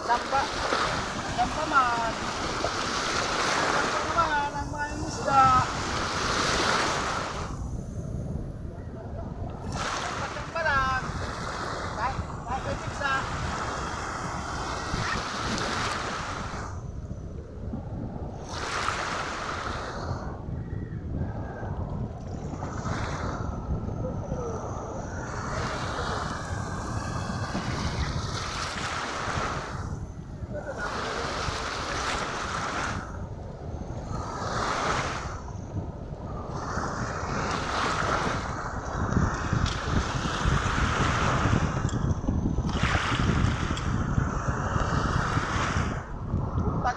Dampa. Dampa man. Dampa naman ang mga isda. Dampa lang. Kahit may pizza.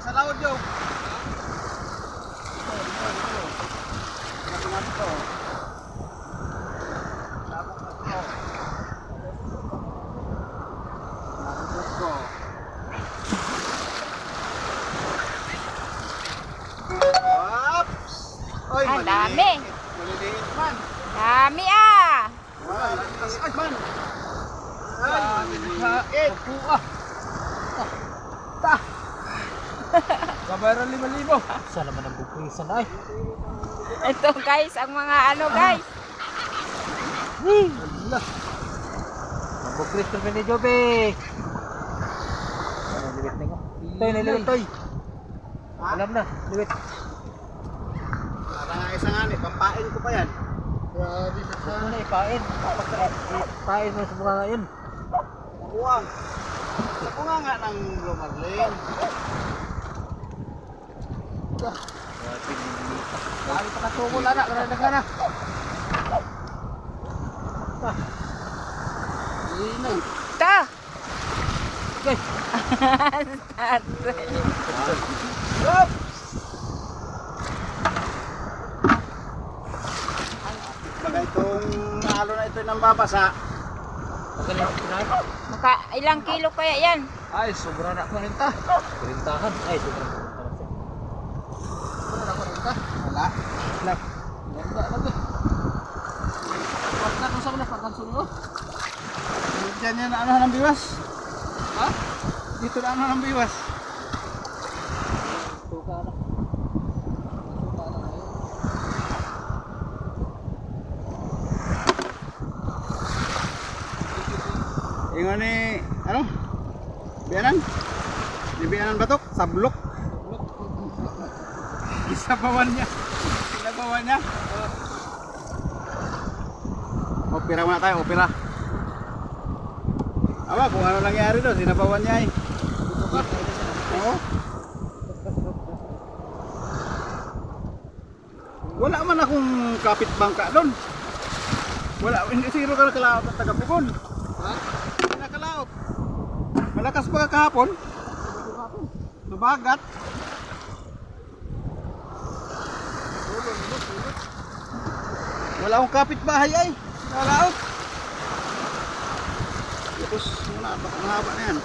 Sa laod yo. Ang dami. Maliliit man. Dami ah. Ay, man. Ay, puwa. Ta. Kabayaran 5,000. Sana naman ang bukisan ay. Ito guys, ang mga ano guys. Allah. Bukris ko ni Jobe. Ano liwit ningo? Toy na liwit toy. Alam na, liwit. Para nga isang ani, pampain ko pa yan. Grabe sa sana ipain. Ipain mo sa mga ngayon. Nakuwang. Nakuha nga ng Romarlin. Dami pa kasungol anak, karana ka na. Inay. Ta. Okay. Stop! Baka itong halo na ito ng babasa. Maka ilang kilo kaya yan? Ay, sobra na 40. 40-an. Ay, sobra. Sobra na 40. Wala. Lap. Wala lagi. Pagkat mo sa mga pagkansun mo. Diyan yan ano ng biwas. Ha? Dito na ano ng biwas. Tuka na. Tuka na ngayon. Ingon ni ano? Biyanan? Di biyanan batok? Sablok? Isabawan niya. Sinabawan niya. Opera muna tayo, opera. Awa, kung ano nangyari doon, sinabawan niya eh. Oo. Wala man akong kapit bangka doon. Wala, hindi siguro ka nakalaot at tagapugon. Ha? Hindi nakalaot. Malakas pa kahapon. Subagat. Wala akong kapit bahay ay. Nakalaot. Tapos muna, baka mahaba na yan.